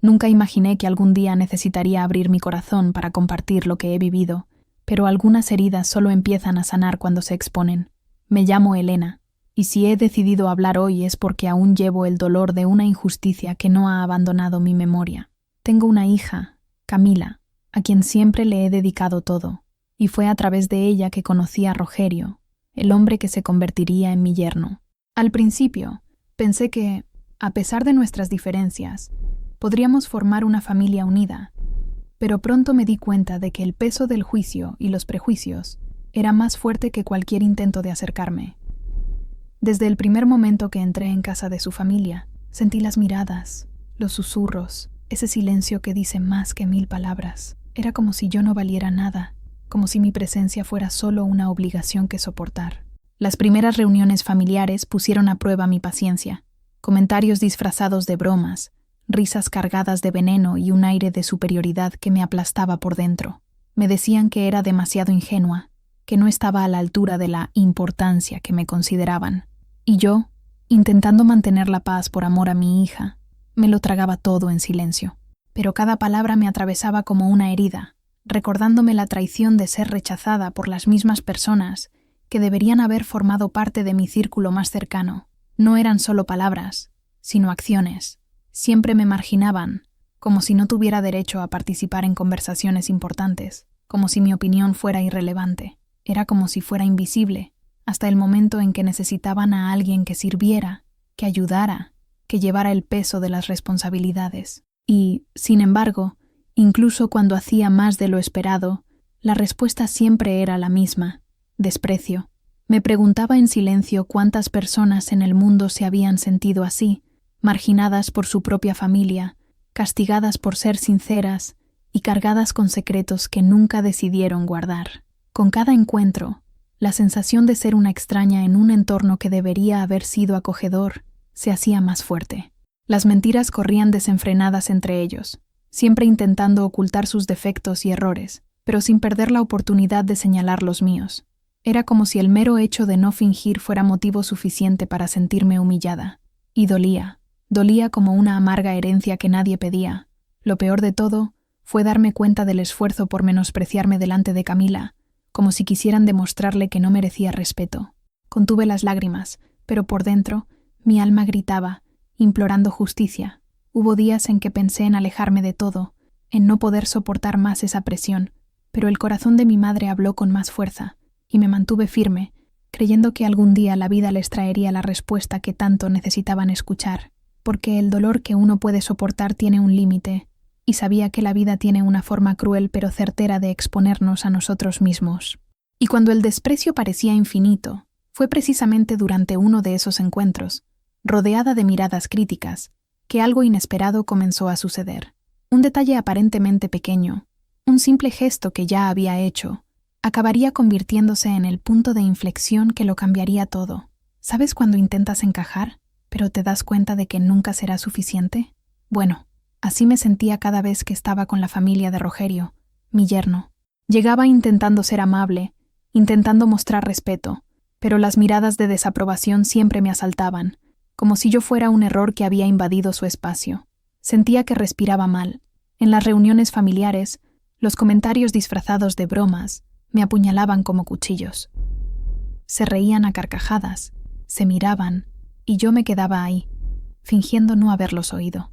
Nunca imaginé que algún día necesitaría abrir mi corazón para compartir lo que he vivido, pero algunas heridas solo empiezan a sanar cuando se exponen. Me llamo Elena, y si he decidido hablar hoy es porque aún llevo el dolor de una injusticia que no ha abandonado mi memoria. Tengo una hija, Camila, a quien siempre le he dedicado todo, y fue a través de ella que conocí a Rogerio, el hombre que se convertiría en mi yerno. Al principio, pensé que, a pesar de nuestras diferencias, podríamos formar una familia unida, pero pronto me di cuenta de que el peso del juicio y los prejuicios era más fuerte que cualquier intento de acercarme. Desde el primer momento que entré en casa de su familia, sentí las miradas, los susurros, ese silencio que dice más que 1000 palabras. Era como si yo no valiera nada, como si mi presencia fuera solo una obligación que soportar. Las primeras reuniones familiares pusieron a prueba mi paciencia. Comentarios disfrazados de bromas, risas cargadas de veneno y un aire de superioridad que me aplastaba por dentro. Me decían que era demasiado ingenua, que no estaba a la altura de la importancia que me consideraban. Y yo, intentando mantener la paz por amor a mi hija, me lo tragaba todo en silencio. Pero cada palabra me atravesaba como una herida, recordándome la traición de ser rechazada por las mismas personas que deberían haber formado parte de mi círculo más cercano. No eran solo palabras, sino acciones. Siempre me marginaban, como si no tuviera derecho a participar en conversaciones importantes, como si mi opinión fuera irrelevante. Era como si fuera invisible, hasta el momento en que necesitaban a alguien que sirviera, que ayudara, que llevara el peso de las responsabilidades. Y, sin embargo, incluso cuando hacía más de lo esperado, la respuesta siempre era la misma: desprecio. Me preguntaba en silencio cuántas personas en el mundo se habían sentido así, marginadas por su propia familia, castigadas por ser sinceras y cargadas con secretos que nunca decidieron guardar. Con cada encuentro, la sensación de ser una extraña en un entorno que debería haber sido acogedor se hacía más fuerte. Las mentiras corrían desenfrenadas entre ellos, siempre intentando ocultar sus defectos y errores, pero sin perder la oportunidad de señalar los míos. Era como si el mero hecho de no fingir fuera motivo suficiente para sentirme humillada. Y dolía como una amarga herencia que nadie pedía. Lo peor de todo fue darme cuenta del esfuerzo por menospreciarme delante de Camila, como si quisieran demostrarle que no merecía respeto. Contuve las lágrimas, pero por dentro mi alma gritaba, implorando justicia. Hubo días en que pensé en alejarme de todo, en no poder soportar más esa presión, pero el corazón de mi madre habló con más fuerza, y me mantuve firme, creyendo que algún día la vida les traería la respuesta que tanto necesitaban escuchar, porque el dolor que uno puede soportar tiene un límite, y sabía que la vida tiene una forma cruel pero certera de exponernos a nosotros mismos. Y cuando el desprecio parecía infinito, fue precisamente durante uno de esos encuentros, rodeada de miradas críticas, que algo inesperado comenzó a suceder. Un detalle aparentemente pequeño, un simple gesto que ya había hecho, acabaría convirtiéndose en el punto de inflexión que lo cambiaría todo. ¿Sabes cuando intentas encajar, pero te das cuenta de que nunca será suficiente? Bueno, así me sentía cada vez que estaba con la familia de Rogerio, mi yerno. Llegaba intentando ser amable, intentando mostrar respeto, pero las miradas de desaprobación siempre me asaltaban, como si yo fuera un error que había invadido su espacio. Sentía que respiraba mal. En las reuniones familiares, los comentarios disfrazados de bromas me apuñalaban como cuchillos. Se reían a carcajadas, se miraban, y yo me quedaba ahí, fingiendo no haberlos oído.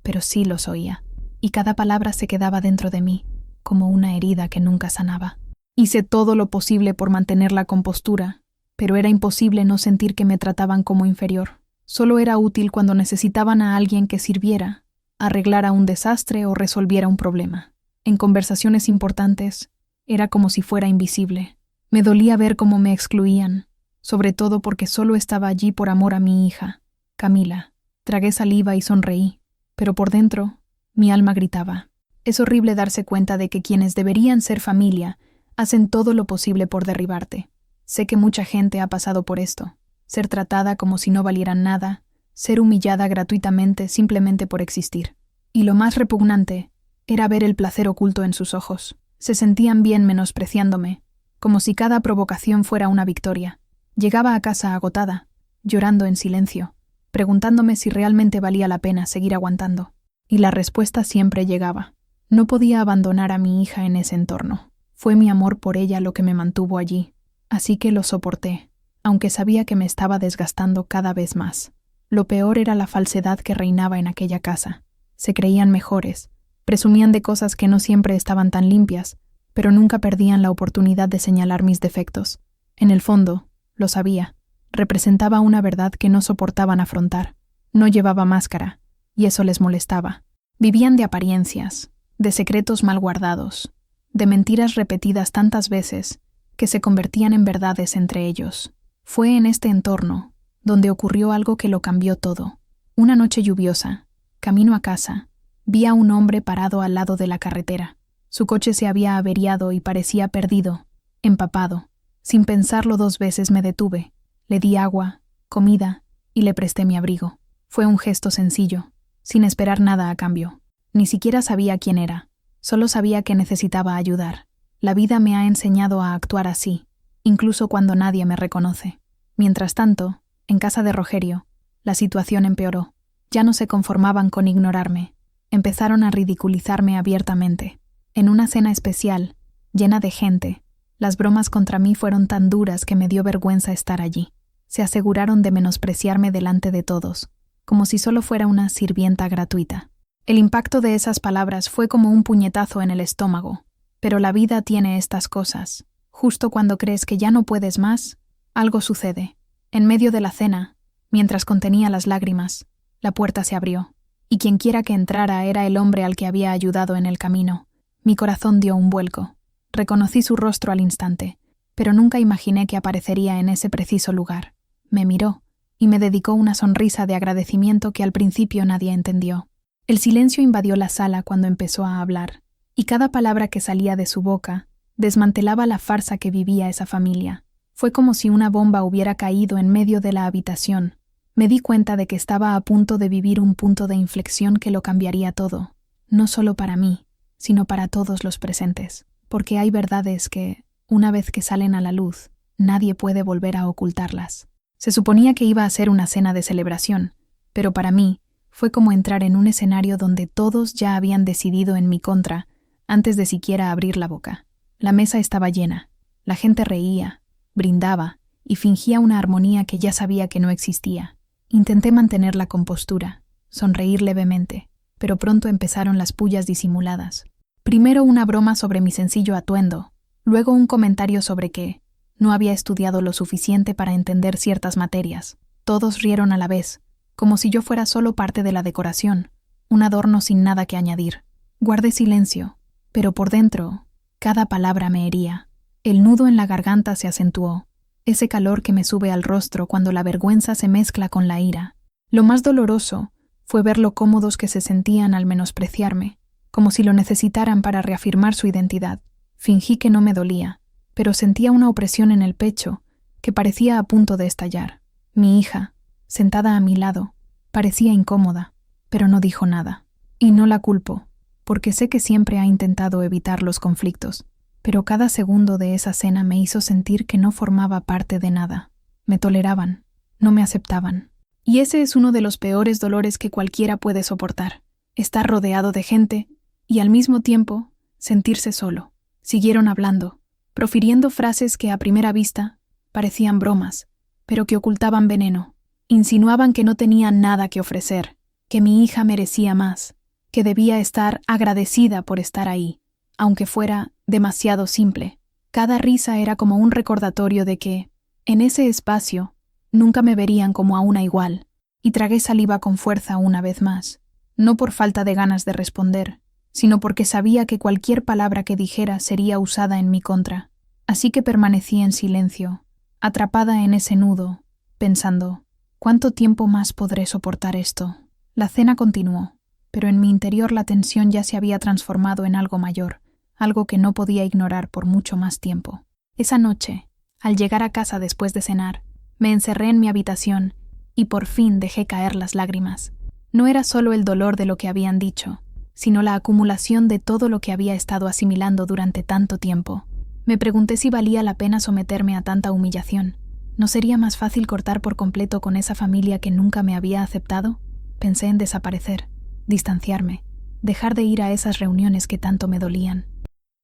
Pero sí los oía, y cada palabra se quedaba dentro de mí, como una herida que nunca sanaba. Hice todo lo posible por mantener la compostura, pero era imposible no sentir que me trataban como inferior. Solo era útil cuando necesitaban a alguien que sirviera, arreglara un desastre o resolviera un problema. En conversaciones importantes, era como si fuera invisible. Me dolía ver cómo me excluían, sobre todo porque solo estaba allí por amor a mi hija, Camila. Tragué saliva y sonreí, pero por dentro, mi alma gritaba. Es horrible darse cuenta de que quienes deberían ser familia hacen todo lo posible por derribarte. Sé que mucha gente ha pasado por esto. Ser tratada como si no valieran nada, ser humillada gratuitamente simplemente por existir. Y lo más repugnante era ver el placer oculto en sus ojos. Se sentían bien menospreciándome, como si cada provocación fuera una victoria. Llegaba a casa agotada, llorando en silencio, preguntándome si realmente valía la pena seguir aguantando. Y la respuesta siempre llegaba. No podía abandonar a mi hija en ese entorno. Fue mi amor por ella lo que me mantuvo allí. Así que lo soporté, aunque sabía que me estaba desgastando cada vez más. Lo peor era la falsedad que reinaba en aquella casa. Se creían mejores, presumían de cosas que no siempre estaban tan limpias, pero nunca perdían la oportunidad de señalar mis defectos. En el fondo, lo sabía, representaba una verdad que no soportaban afrontar. No llevaba máscara, y eso les molestaba. Vivían de apariencias, de secretos mal guardados, de mentiras repetidas tantas veces que se convertían en verdades entre ellos. Fue en este entorno donde ocurrió algo que lo cambió todo. Una noche lluviosa, camino a casa, vi a un hombre parado al lado de la carretera. Su coche se había averiado y parecía perdido, empapado. Sin pensarlo 2 veces me detuve, le di agua, comida y le presté mi abrigo. Fue un gesto sencillo, sin esperar nada a cambio. Ni siquiera sabía quién era, solo sabía que necesitaba ayudar. La vida me ha enseñado a actuar así, incluso cuando nadie me reconoce. Mientras tanto, en casa de Rogerio, la situación empeoró. Ya no se conformaban con ignorarme. Empezaron a ridiculizarme abiertamente. En una cena especial, llena de gente, las bromas contra mí fueron tan duras que me dio vergüenza estar allí. Se aseguraron de menospreciarme delante de todos, como si solo fuera una sirvienta gratuita. El impacto de esas palabras fue como un puñetazo en el estómago. Pero la vida tiene estas cosas. Justo cuando crees que ya no puedes más, algo sucede. En medio de la cena, mientras contenía las lágrimas, la puerta se abrió, y quienquiera que entrara era el hombre al que había ayudado en el camino. Mi corazón dio un vuelco. Reconocí su rostro al instante, pero nunca imaginé que aparecería en ese preciso lugar. Me miró, y me dedicó una sonrisa de agradecimiento que al principio nadie entendió. El silencio invadió la sala cuando empezó a hablar, y cada palabra que salía de su boca desmantelaba la farsa que vivía esa familia. Fue como si una bomba hubiera caído en medio de la habitación. Me di cuenta de que estaba a punto de vivir un punto de inflexión que lo cambiaría todo, no solo para mí, sino para todos los presentes, porque hay verdades que, una vez que salen a la luz, nadie puede volver a ocultarlas. Se suponía que iba a ser una cena de celebración, pero para mí fue como entrar en un escenario donde todos ya habían decidido en mi contra antes de siquiera abrir la boca. La mesa estaba llena, la gente reía, brindaba y fingía una armonía que ya sabía que no existía. Intenté mantener la compostura, sonreír levemente, pero pronto empezaron las pullas disimuladas. Primero una broma sobre mi sencillo atuendo, luego un comentario sobre que no había estudiado lo suficiente para entender ciertas materias. Todos rieron a la vez, como si yo fuera solo parte de la decoración, un adorno sin nada que añadir. Guardé silencio, pero por dentro, cada palabra me hería. El nudo en la garganta se acentuó, ese calor que me sube al rostro cuando la vergüenza se mezcla con la ira. Lo más doloroso fue ver lo cómodos que se sentían al menospreciarme, como si lo necesitaran para reafirmar su identidad. Fingí que no me dolía, pero sentía una opresión en el pecho que parecía a punto de estallar. Mi hija, sentada a mi lado, parecía incómoda, pero no dijo nada. Y no la culpo, porque sé que siempre ha intentado evitar los conflictos, pero cada segundo de esa cena me hizo sentir que no formaba parte de nada. Me toleraban, no me aceptaban. Y ese es uno de los peores dolores que cualquiera puede soportar, estar rodeado de gente y al mismo tiempo sentirse solo. Siguieron hablando, profiriendo frases que a primera vista parecían bromas, pero que ocultaban veneno. Insinuaban que no tenía nada que ofrecer, que mi hija merecía más, que debía estar agradecida por estar ahí, aunque fuera demasiado simple. Cada risa era como un recordatorio de que, en ese espacio, nunca me verían como a una igual, y tragué saliva con fuerza una vez más, no por falta de ganas de responder, sino porque sabía que cualquier palabra que dijera sería usada en mi contra. Así que permanecí en silencio, atrapada en ese nudo, pensando, ¿cuánto tiempo más podré soportar esto? La cena continuó, pero en mi interior la tensión ya se había transformado en algo mayor, algo que no podía ignorar por mucho más tiempo. Esa noche, al llegar a casa después de cenar, me encerré en mi habitación y por fin dejé caer las lágrimas. No era solo el dolor de lo que habían dicho, sino la acumulación de todo lo que había estado asimilando durante tanto tiempo. Me pregunté si valía la pena someterme a tanta humillación. ¿No sería más fácil cortar por completo con esa familia que nunca me había aceptado? Pensé en desaparecer, distanciarme, dejar de ir a esas reuniones que tanto me dolían.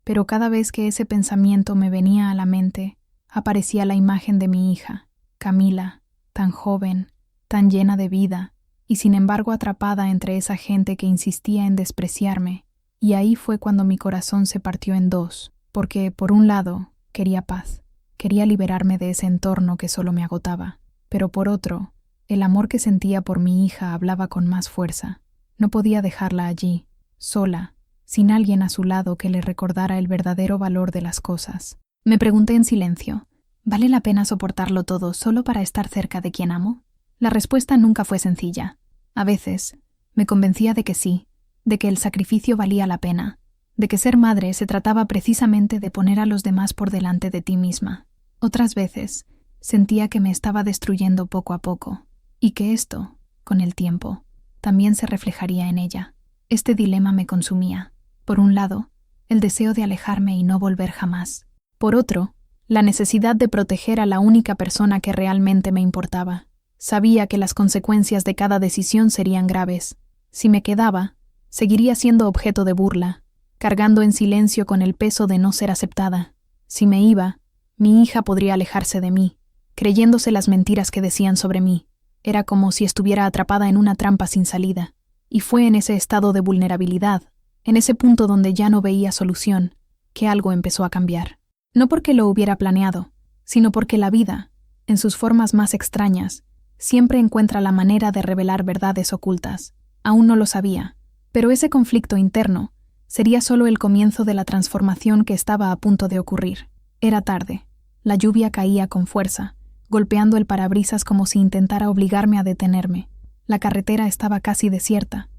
Pero cada vez que ese pensamiento me venía a la mente, aparecía la imagen de mi hija, Camila, tan joven, tan llena de vida, y sin embargo atrapada entre esa gente que insistía en despreciarme, y ahí fue cuando mi corazón se partió en dos, porque, por un lado, quería paz, quería liberarme de ese entorno que solo me agotaba, pero por otro, el amor que sentía por mi hija hablaba con más fuerza. No podía dejarla allí, sola, sin alguien a su lado que le recordara el verdadero valor de las cosas. Me pregunté en silencio, ¿vale la pena soportarlo todo solo para estar cerca de quien amo? La respuesta nunca fue sencilla. A veces, me convencía de que sí, de que el sacrificio valía la pena, de que ser madre se trataba precisamente de poner a los demás por delante de ti misma. Otras veces, sentía que me estaba destruyendo poco a poco, y que esto, con el tiempo, también se reflejaría en ella. Este dilema me consumía. Por un lado, el deseo de alejarme y no volver jamás. Por otro, la necesidad de proteger a la única persona que realmente me importaba. Sabía que las consecuencias de cada decisión serían graves. Si me quedaba, seguiría siendo objeto de burla, cargando en silencio con el peso de no ser aceptada. Si me iba, mi hija podría alejarse de mí, creyéndose las mentiras que decían sobre mí. Era como si estuviera atrapada en una trampa sin salida. Y fue en ese estado de vulnerabilidad, en ese punto donde ya no veía solución, que algo empezó a cambiar. No porque lo hubiera planeado, sino porque la vida, en sus formas más extrañas, siempre encuentra la manera de revelar verdades ocultas. Aún no lo sabía, pero ese conflicto interno sería solo el comienzo de la transformación que estaba a punto de ocurrir. Era tarde. La lluvia caía con fuerza, golpeando el parabrisas como si intentara obligarme a detenerme. La carretera estaba casi desierta.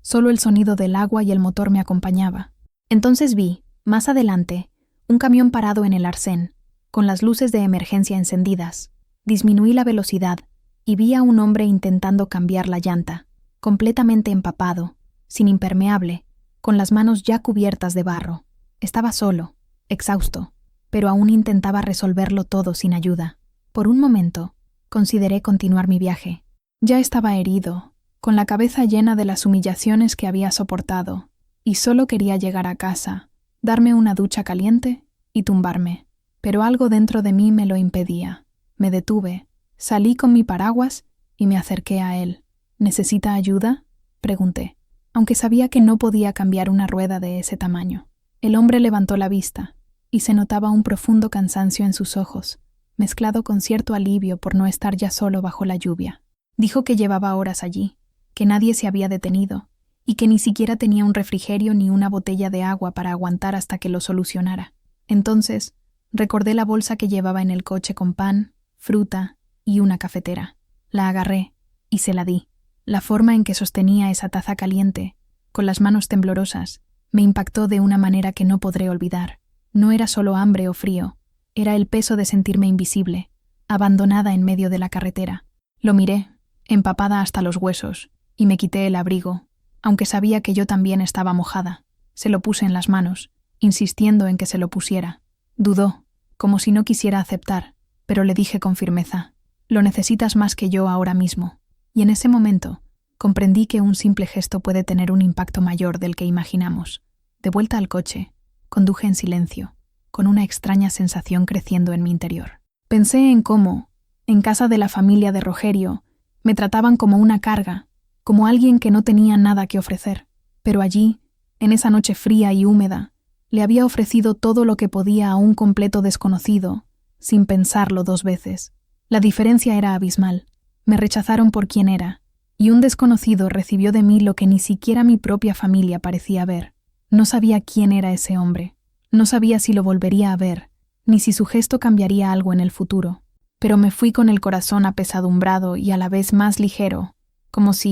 Solo el sonido del agua y el motor me acompañaba. Entonces vi, más adelante, un camión parado en el arcén, con las luces de emergencia encendidas. Disminuí la velocidad y vi a un hombre intentando cambiar la llanta, completamente empapado, sin impermeable, con las manos ya cubiertas de barro. Estaba solo, exhausto, pero aún intentaba resolverlo todo sin ayuda. Por un momento, consideré continuar mi viaje. Ya estaba herido, con la cabeza llena de las humillaciones que había soportado, y solo quería llegar a casa, darme una ducha caliente y tumbarme. Pero algo dentro de mí me lo impedía. Me detuve, salí con mi paraguas y me acerqué a él. ¿Necesita ayuda?, pregunté, aunque sabía que no podía cambiar una rueda de ese tamaño. El hombre levantó la vista, y se notaba un profundo cansancio en sus ojos, mezclado con cierto alivio por no estar ya solo bajo la lluvia. Dijo que llevaba horas allí, que nadie se había detenido, y que ni siquiera tenía un refrigerio ni una botella de agua para aguantar hasta que lo solucionara. Entonces, recordé la bolsa que llevaba en el coche con pan, fruta y una cafetera. La agarré y se la di. La forma en que sostenía esa taza caliente, con las manos temblorosas, me impactó de una manera que no podré olvidar. No era solo hambre o frío, era el peso de sentirme invisible, abandonada en medio de la carretera. Lo miré, empapada hasta los huesos, y me quité el abrigo, aunque sabía que yo también estaba mojada. Se lo puse en las manos, insistiendo en que se lo pusiera. Dudó, como si no quisiera aceptar, pero le dije con firmeza, «Lo necesitas más que yo ahora mismo». Y en ese momento, comprendí que un simple gesto puede tener un impacto mayor del que imaginamos. De vuelta al coche, conduje en silencio, con una extraña sensación creciendo en mi interior. Pensé en cómo, en casa de la familia de Rogerio, me trataban como una carga, como alguien que no tenía nada que ofrecer. Pero allí, en esa noche fría y húmeda, le había ofrecido todo lo que podía a un completo desconocido, sin pensarlo dos veces. La diferencia era abismal. Me rechazaron por quien era, y un desconocido recibió de mí lo que ni siquiera mi propia familia parecía ver. No sabía quién era ese hombre. No sabía si lo volvería a ver, ni si su gesto cambiaría algo en el futuro. Pero me fui con el corazón apesadumbrado y a la vez más ligero, como si